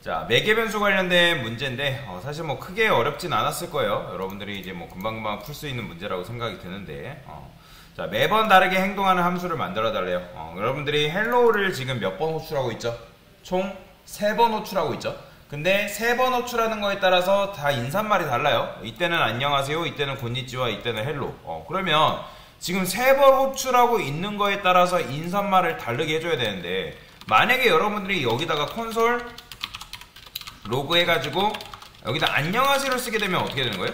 자, 매개 변수 관련된 문제인데 사실 뭐 크게 어렵진 않았을 거예요. 여러분들이 이제 뭐 금방금방 풀 수 있는 문제라고 생각이 드는데 자, 매번 다르게 행동하는 함수를 만들어 달래요. 여러분들이 헬로우를 지금 몇 번 호출하고 있죠? 총 3번 호출하고 있죠. 근데 3번 호출하는 거에 따라서 다 인사말이 달라요. 이때는 안녕하세요, 이때는 곤니찌와, 이때는 헬로. 그러면 지금 3번 호출하고 있는 거에 따라서 인사말을 다르게 해줘야 되는데, 만약에 여러분들이 여기다가 콘솔 로그 해가지고 여기다 안녕하세요를 쓰게 되면 어떻게 되는 거예요?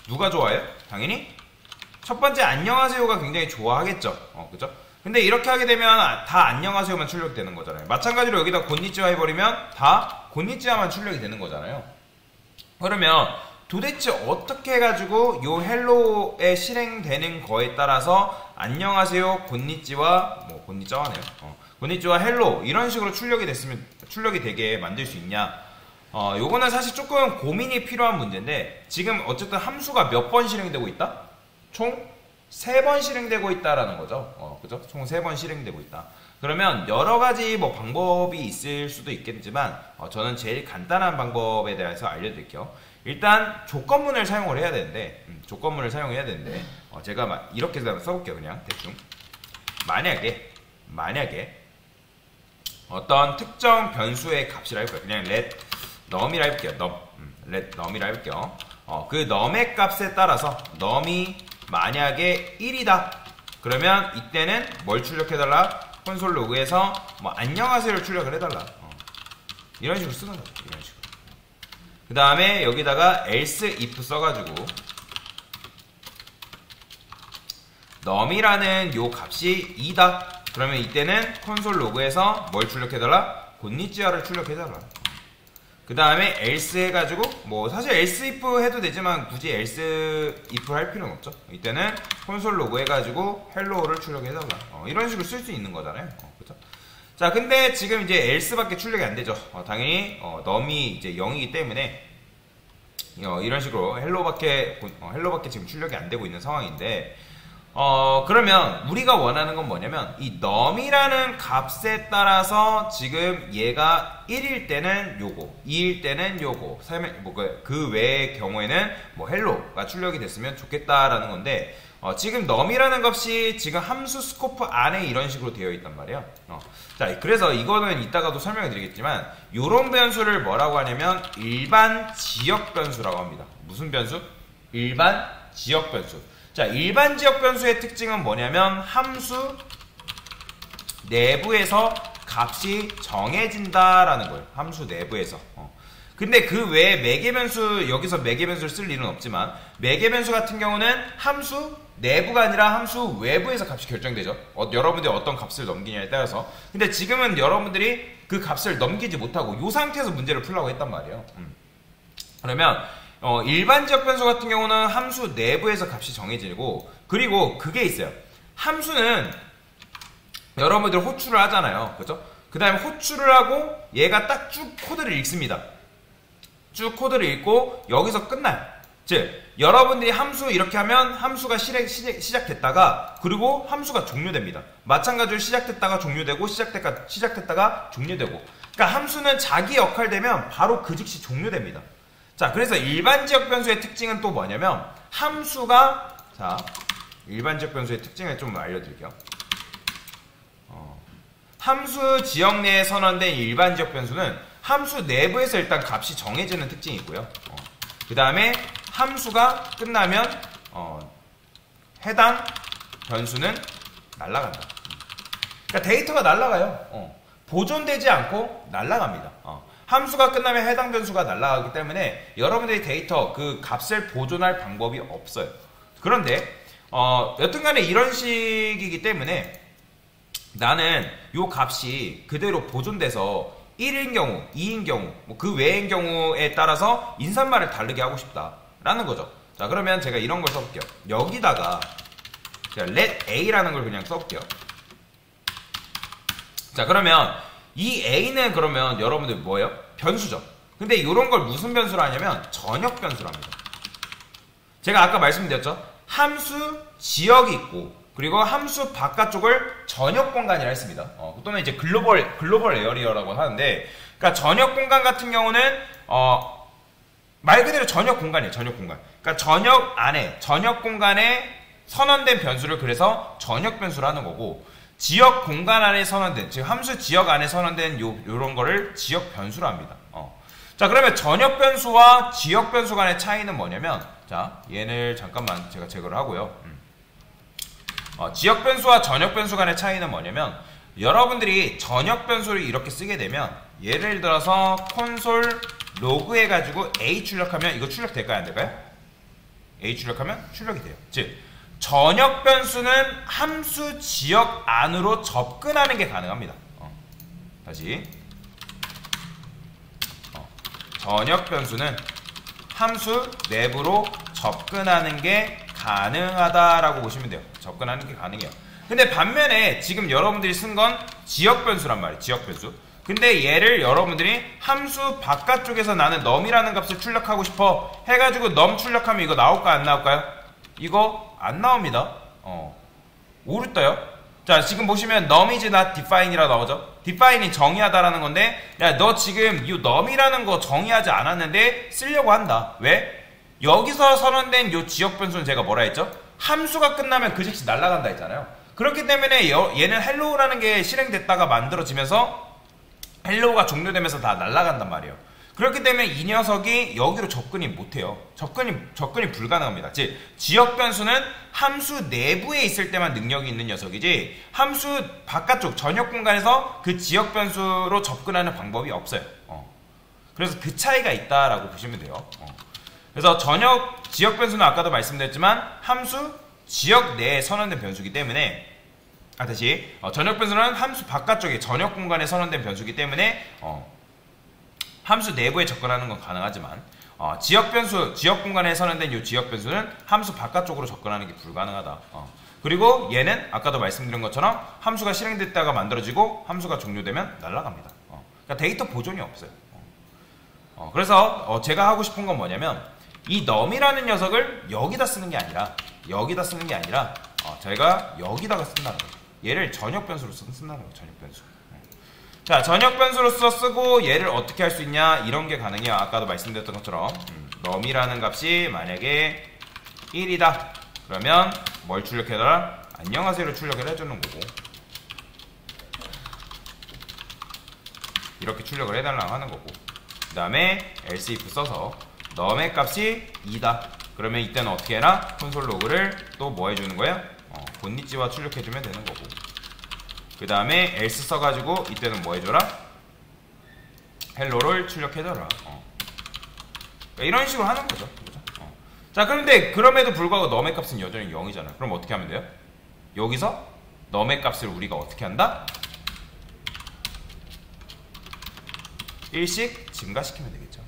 누가 좋아해요? 당연히 첫 번째 안녕하세요가 굉장히 좋아하겠죠. 그죠? 근데 이렇게 하게 되면 다 안녕하세요만 출력되는 거잖아요. 마찬가지로 여기다 곤니찌와 해버리면 다 곤니찌와만 출력이 되는 거잖아요. 그러면 도대체 어떻게 해가지고 요 헬로에 실행되는 거에 따라서 안녕하세요, 곤니찌와, 뭐 곤니찌와네요. 곤니찌와 헬로 이런 식으로 출력이 되게 만들 수 있냐? 요거는 사실 조금 고민이 필요한 문제인데, 지금 어쨌든 함수가 몇 번 실행되고 있다? 총 3번 실행되고 있다라는 거죠. 그죠? 총 3번 실행되고 있다. 그러면 여러 가지 뭐 방법이 있을 수도 있겠지만, 저는 제일 간단한 방법에 대해서 알려드릴게요. 일단 조건문을 사용을 해야 되는데, 제가 이렇게 써볼게요. 그냥 대충. 만약에 어떤 특정 변수의 값이라 해볼게요. 그냥 let num이라 해볼게요. let num이라 해볼게요. 그 num의 값에 따라서 num이 만약에 1이다. 그러면 이때는 뭘 출력해달라? 콘솔 로그에서 뭐 안녕하세요를 출력을 해달라. 이런 식으로 쓰는 거죠. 이런 식으로. 그 다음에 여기다가 else if 써가지고 num이라는 요 값이 2다. 그러면 이때는 콘솔 로그에서 뭘 출력해달라? 곤니찌와를 출력해달라. 그 다음에 else 해가지고 뭐 사실 else if 해도 되지만 굳이 else if 할 필요는 없죠. 이때는 콘솔 로그 해가지고 헬로우를 출력해달라. 이런 식으로 쓸 수 있는 거잖아요. 그죠? 자, 근데 지금 이제 else밖에 출력이 안 되죠. 당연히 num이 이제 0이기 때문에 이런 식으로 헬로밖에 지금 출력이 안 되고 있는 상황인데, 그러면 우리가 원하는 건 뭐냐면 이 num이라는 값에 따라서 지금 얘가 1일 때는 요거, 2일 때는 요거, 그 외의 경우에는 뭐 hello가 출력이 됐으면 좋겠다라는 건데, 지금 num이라는 값이 지금 함수 스코프 안에 이런 식으로 되어 있단 말이에요. 자, 그래서 이거는 이따가도 설명해 드리겠지만, 요런 변수를 뭐라고 하냐면 일반 지역 변수라고 합니다. 무슨 변수? 일반 지역 변수. 자, 일반 지역 변수의 특징은 뭐냐면 함수 내부에서 값이 정해진다라는 거예요. 함수 내부에서. 근데 그 외에 매개 변수, 여기서 매개 변수를 쓸 일은 없지만, 매개 변수 같은 경우는 함수 내부가 아니라 함수 외부에서 값이 결정되죠. 여러분들이 어떤 값을 넘기냐에 따라서. 근데 지금은 여러분들이 그 값을 넘기지 못하고 이 상태에서 문제를 풀려고 했단 말이에요. 그러면 일반 지역 변수 같은 경우는 함수 내부에서 값이 정해지고, 그리고 그게 있어요. 함수는 여러분들 호출을 하잖아요. 그죠? 그 다음에 호출을 하고 얘가 딱 쭉 코드를 읽습니다. 쭉 코드를 읽고 여기서 끝나요. 즉, 여러분들이 함수 이렇게 하면 함수가 시작됐다가, 그리고 함수가 종료됩니다. 마찬가지로 시작됐다가 종료되고, 시작됐다가 종료되고. 그러니까 함수는 자기 역할 되면 바로 그 즉시 종료됩니다. 자, 그래서 일반 지역 변수의 특징은 또 뭐냐면, 일반 지역 변수의 특징을 좀 알려드릴게요. 함수 지역 내에 선언된 일반 지역 변수는 함수 내부에서 일단 값이 정해지는 특징이 있고요. 그 다음에 함수가 끝나면 해당 변수는 날아간다. 그러니까 데이터가 날아가요. 보존되지 않고 날아갑니다. 함수가 끝나면 해당 변수가 날아가기 때문에 여러분들의 데이터 그 값을 보존할 방법이 없어요. 그런데 여튼간에 이런 식이기 때문에 나는 요 값이 그대로 보존돼서 1인 경우, 2인 경우, 뭐 그 외인 경우에 따라서 인사말을 다르게 하고 싶다라는 거죠. 자, 그러면 제가 이런 걸 써볼게요. 여기다가 제가 let a라는 걸 그냥 써볼게요. 자, 그러면 이 a는 그러면 여러분들 뭐예요? 변수죠. 근데 이런 걸 무슨 변수로 하냐면 전역 변수로 합니다. 제가 아까 말씀드렸죠? 함수 지역이 있고, 그리고 함수 바깥쪽을 전역 공간이라 했습니다. 또는 이제 글로벌 에어리어라고 하는데, 그러니까 전역 공간 같은 경우는 말 그대로 전역 공간이에요. 전역 공간. 그러니까 전역 공간에 선언된 변수를 그래서 전역 변수로 하는 거고, 지역 공간 안에 선언된, 즉 함수 지역 안에 선언된 요런 거를 지역 변수로 합니다. 자, 그러면 전역 변수와 지역 변수 간의 차이는 뭐냐면, 자, 얘를 잠깐만 제가 제거를 하고요. 지역 변수와 전역 변수 간의 차이는 뭐냐면, 여러분들이 전역 변수를 이렇게 쓰게 되면, 예를 들어서 콘솔 로그 해가지고 A 출력하면 이거 출력될까요? 안 될까요? A 출력하면 출력이 돼요. 즉 전역 변수는 함수 지역 안으로 접근하는 게 가능합니다. 다시 전역 변수는 함수 내부로 접근하는 게 가능하다라고 보시면 돼요. 접근하는 게 가능해요. 근데 반면에 지금 여러분들이 쓴 건 지역 변수란 말이에요. 지역 변수. 근데 얘를 여러분들이 함수 바깥쪽에서 나는 num이라는 값을 출력하고 싶어 해가지고 num 출력하면 이거 나올까요? 안 나올까요? 이거 안 나옵니다. 오류 떠요. 자, 지금 보시면 num is not define이라 나오죠. define이 정의하다라는 건데, 야, 너 지금 이 num이라는 거 정의하지 않았는데 쓰려고 한다. 왜? 여기서 선언된 요 지역 변수는 제가 뭐라 했죠? 함수가 끝나면 그 즉시 날아간다 했잖아요. 그렇기 때문에 얘는 hello라는 게 실행됐다가 만들어지면서 헬로우가 종료되면서 다 날아간단 말이에요. 그렇기 때문에 이 녀석이 여기로 접근이 못해요. 접근이 불가능합니다. 즉 지역 변수는 함수 내부에 있을 때만 능력이 있는 녀석이지, 함수 바깥쪽 전역 공간에서 그 지역 변수로 접근하는 방법이 없어요. 그래서 그 차이가 있다라고 보시면 돼요. 그래서 지역 변수는 아까도 말씀드렸지만 함수 지역 내에 선언된 변수이기 때문에, 다시 전역 변수는 함수 바깥쪽에 전역 공간에 선언된 변수이기 때문에 함수 내부에 접근하는 건 가능하지만, 지역 공간에 선언된 이 지역 변수는 함수 바깥쪽으로 접근하는 게 불가능하다. 그리고 얘는 아까도 말씀드린 것처럼 함수가 실행됐다가 만들어지고 함수가 종료되면 날아갑니다. 그러니까 데이터 보존이 없어요. 그래서 제가 하고 싶은 건 뭐냐면, 이 num이라는 녀석을 여기다 쓰는 게 아니라 저희가 여기다가 쓴다는 거죠. 얘를 전역 변수로 쓴다는 거예요. 전역 변수. 자, 전역 변수로서 쓰고 얘를 어떻게 할 수 있냐, 이런 게 가능해요. 아까도 말씀드렸던 것처럼 num이라는 값이 만약에 1이다 그러면 뭘 출력해달라? 안녕하세요를 출력을 해주는 거고, 이렇게 출력을 해달라고 하는 거고, 그 다음에 else if 써서 num의 값이 2다 그러면 이때는 어떻게 해라? 콘솔 로그를 또 뭐 해주는 거야? 곤니찌와 출력해주면 되는 거고, 그 다음에 else 써가지고 이때는 뭐 해줘라? 헬로를 출력해줘라. 그러니까 이런 식으로 하는 거죠. 자, 그런데 그럼에도 불구하고 num의 값은 여전히 0이잖아요. 그럼 어떻게 하면 돼요? 여기서 num의 값을 우리가 어떻게 한다? 1씩 증가시키면 되겠죠.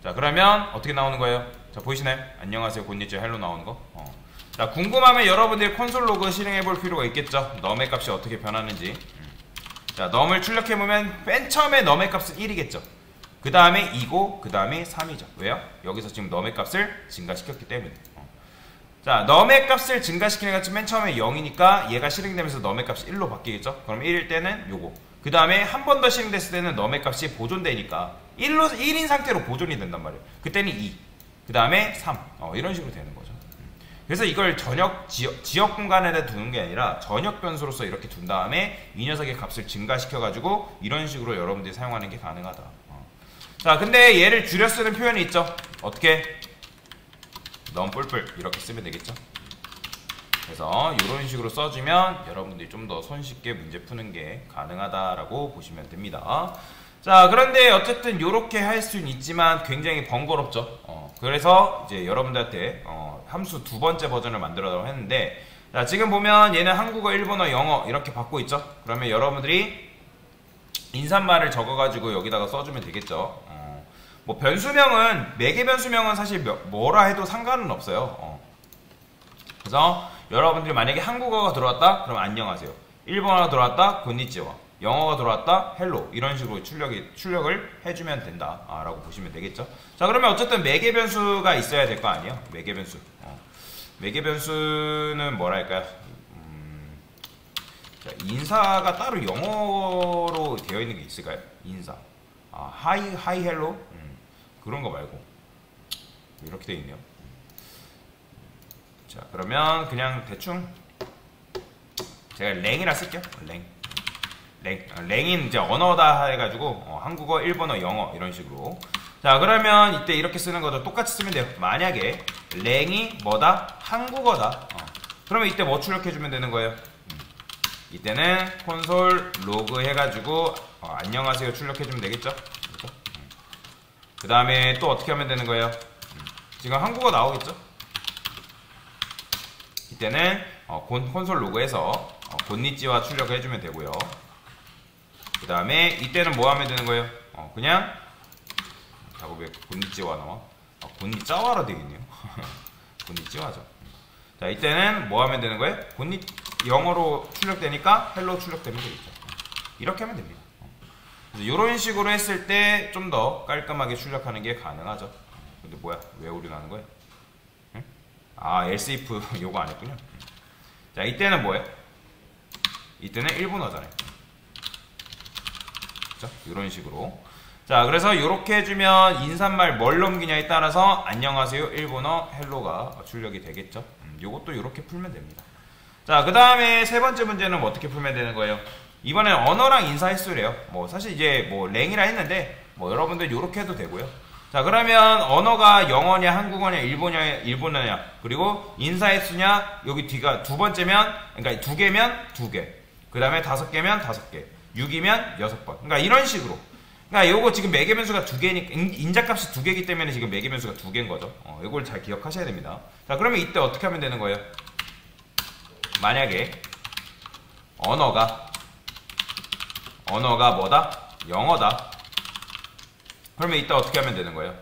자, 그러면 어떻게 나오는 거예요? 자, 보이시나요? 안녕하세요, 곤니찌, 헬로 나오는 거. 자, 궁금하면 여러분들이 콘솔 로그 실행해 볼 필요가 있겠죠. num의 값이 어떻게 변하는지. 자, num을 출력해보면 맨 처음에 num의 값은 1이겠죠. 그 다음에 2고 그 다음에 3이죠. 왜요? 여기서 지금 num의 값을 증가시켰기 때문에. 자, num의 값을 증가시키는 값이 맨 처음에 0이니까 얘가 실행되면서 num의 값이 1로 바뀌겠죠. 그럼 1일 때는 요거. 그 다음에 한 번 더 실행됐을 때는 num의 값이 보존되니까 1인 상태로 보존이 된단 말이에요. 그때는 2. 그 다음에 3. 이런 식으로 되는 거죠. 그래서 이걸 지역 공간에 두는 게 아니라 전역 변수로서 이렇게 둔 다음에 이 녀석의 값을 증가시켜가지고 이런 식으로 여러분들이 사용하는 게 가능하다. 자, 근데 얘를 줄여 쓰는 표현이 있죠. 어떻게? num 뿔뿔 이렇게 쓰면 되겠죠. 그래서 이런 식으로 써주면 여러분들이 좀 더 손쉽게 문제 푸는 게 가능하다라고 보시면 됩니다. 자, 그런데 어쨌든 이렇게 할 수는 있지만 굉장히 번거롭죠. 그래서 이제 여러분들한테 함수 두 번째 버전을 만들어달라고 했는데, 자, 지금 보면 얘는 한국어, 일본어, 영어 이렇게 받고 있죠. 그러면 여러분들이 인사말을 적어가지고 여기다가 써주면 되겠죠. 뭐 변수명은, 매개 변수명은 사실 뭐라 해도 상관은 없어요. 그래서 여러분들이 만약에 한국어가 들어왔다 그럼 안녕하세요, 일본어가 들어왔다 곤니치와, 영어가 들어왔다 헬로, 이런 식으로 출력을 해주면 된다 라고 보시면 되겠죠. 자, 그러면 어쨌든 매개 변수가 있어야 될 거 아니에요. 매개 변수. 매개 변수는 뭐랄까요? 자, 인사가 따로 영어로 되어 있는 게 있을까요? 인사. 하이 헬로 그런 거 말고 이렇게 돼 있네요. 자, 그러면 그냥 대충 제가 랭이라 쓸게요. 랭인 이제 언어다 해가지고 한국어, 일본어, 영어 이런 식으로. 자, 그러면 이때 이렇게 쓰는 거죠. 똑같이 쓰면 돼요. 만약에 랭이 뭐다? 한국어다. 그러면 이때 뭐 출력해주면 되는 거예요? 이때는 콘솔 로그 해가지고 안녕하세요 출력해주면 되겠죠? 그렇죠? 그 다음에 또 어떻게 하면 되는 거예요? 지금 한국어 나오겠죠? 이때는 콘솔 로그에서 곤니찌와 출력을 해주면 되고요. 그 다음에 이때는 뭐 하면 되는 거예요? 그냥 작업에 곤니찌와 나와? 곤니짜와라 되겠네요. 곤니찌와죠. 자, 이때는 뭐 하면 되는 거예요? 영어로 출력되니까 헬로 출력되면 되겠죠. 이렇게 하면 됩니다. 그래서 이런 식으로 했을 때 좀 더 깔끔하게 출력하는 게 가능하죠. 근데 뭐야? 왜 오류 나는 거예요? 응? else if 요거 안 했군요. 자, 이때는 뭐예요? 이때는 일본어잖아요. 그렇죠? 이런 식으로. 자, 그래서 이렇게 해주면 인사말 뭘 넘기냐에 따라서 안녕하세요 일본어 헬로가 출력이 되겠죠. 요것도 이렇게 풀면 됩니다. 자, 그 다음에 세 번째 문제는 뭐 어떻게 풀면 되는 거예요? 이번엔 언어랑 인사 횟수래요. 뭐 사실 이제 뭐 랭이라 했는데 뭐 여러분들 이렇게 해도 되고요. 자, 그러면 언어가 영어냐 한국어냐 일본어냐 그리고 인사 횟수냐 여기 뒤가 두 번째면 그러니까 두 개면 두 개, 그 다음에 5개면 5개, 6이면 6번. 그러니까 이런 식으로. 그러니까 요거 지금 매개 변수가 두 개니까 인자값이 두 개이기 때문에 지금 매개 변수가 두 개인 거죠. 이걸 잘 기억하셔야 됩니다. 자, 그러면 이때 어떻게 하면 되는 거예요? 만약에 언어가 뭐다? 영어다. 그러면 이때 어떻게 하면 되는 거예요?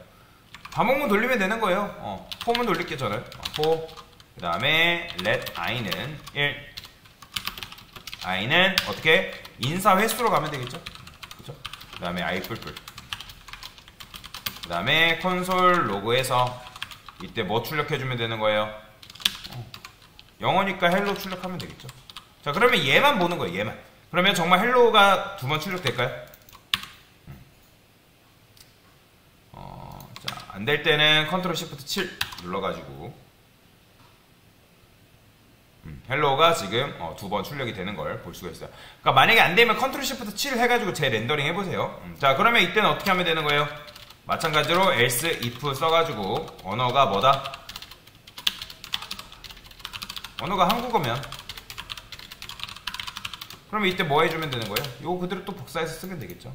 반복문 돌리면 되는 거예요. 포문 돌릴게 저는. 포. 그 다음에 let i는 1. i는 어떻게? 인사 횟수로 가면 되겠죠? 그죠? 그 다음에 i 뿔뿔. 그 다음에 콘솔 로그에서 이때 뭐 출력해주면 되는 거예요? 영어니까 헬로 출력하면 되겠죠. 자, 그러면 얘만 보는 거예요. 얘만. 그러면 정말 헬로가 두 번 출력될까요? 자, 안 될 때는 컨트롤 시프트 7 눌러가지고 헬로가 지금 두 번 출력이 되는 걸 볼 수가 있어요. 그러니까 만약에 안 되면 컨트롤 시프트 7 해가지고 재렌더링 해보세요. 자, 그러면 이때는 어떻게 하면 되는 거예요? 마찬가지로 else if 써가지고 언어가 뭐다? 언어가 한국어면 그러면 이때 뭐 해주면 되는 거예요? 요거 그대로 또 복사해서 쓰면 되겠죠.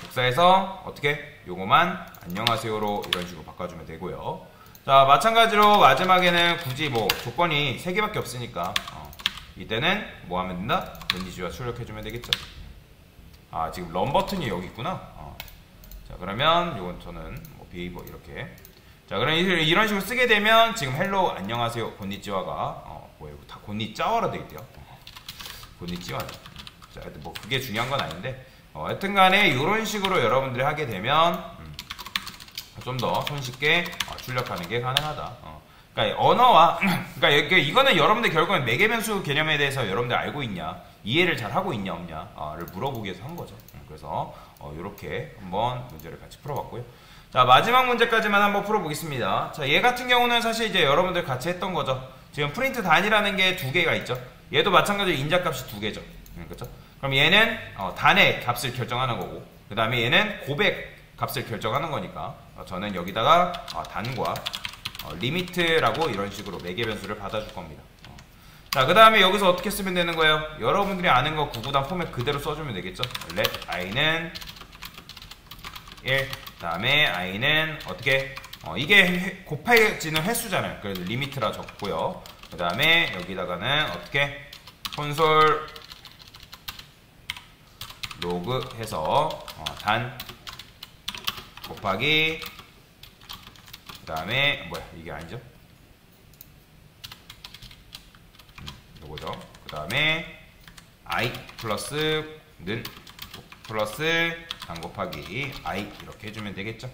복사해서 어떻게? 요거만 안녕하세요로 이런 식으로 바꿔주면 되고요. 자, 마찬가지로 마지막에는 굳이 뭐 조건이 3개밖에 없으니까 이때는 뭐 하면 된다? 밴디지와 출력해주면 되겠죠. 지금 런 버튼이 여기 있구나. 자, 그러면 요건 저는 뭐 비에이버 이렇게. 자, 그럼 이런 식으로 쓰게 되면 지금 헬로 안녕하세요 곤니찌와가 뭐예요? 다 곤니짜와로 되겠대요. 곤니찌와. 자, 뭐 그게 중요한 건 아닌데 하여튼간에 이런 식으로 여러분들이 하게 되면 좀 더 손쉽게 출력하는 게 가능하다. 그러니까 언어와 그러니까 이거는 여러분들 결국엔 매개 변수 개념에 대해서 여러분들 알고 있냐, 이해를 잘 하고 있냐 없냐를 물어보기 위해서 한 거죠. 그래서 이렇게 한번 문제를 같이 풀어봤고요. 자, 마지막 문제까지만 한번 풀어보겠습니다. 자, 얘 같은 경우는 사실 이제 여러분들 같이 했던 거죠. 지금 프린트 단이라는 게 두 개가 있죠. 얘도 마찬가지로 인자값이 두 개죠. 그렇죠? 그럼 얘는 단의 값을 결정하는 거고, 그 다음에 얘는 고백 값을 결정하는 거니까 저는 여기다가 단과 리미트라고 이런 식으로 매개 변수를 받아줄 겁니다. 자, 그 다음에 여기서 어떻게 쓰면 되는 거예요? 여러분들이 아는 거 구구단 포맷 그대로 써주면 되겠죠. let i는 1, 그 다음에 i는 어떻게? 이게 곱해지는 횟수잖아요. 그래서 리미트라 적고요. 그 다음에 여기다가는 어떻게? 콘솔 로그 해서 단 곱하기 그 다음에 뭐야 이게 아니죠? 요거죠. 그 다음에 i 플러스는 플러스 단 곱하기 i 이렇게 해주면 되겠죠.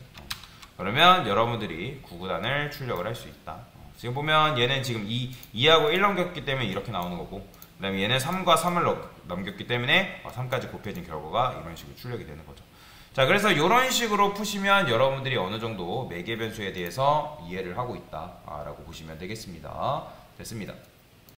그러면 여러분들이 구구단을 출력을 할 수 있다. 지금 보면 얘는 지금 2하고 1 넘겼기 때문에 이렇게 나오는 거고, 그 다음에 얘는 3과 3을 넘겼기 때문에 3까지 곱해진 결과가 이런 식으로 출력이 되는 거죠. 자, 그래서 이런 식으로 푸시면 여러분들이 어느 정도 매개 변수에 대해서 이해를 하고 있다라고 보시면 되겠습니다. 됐습니다.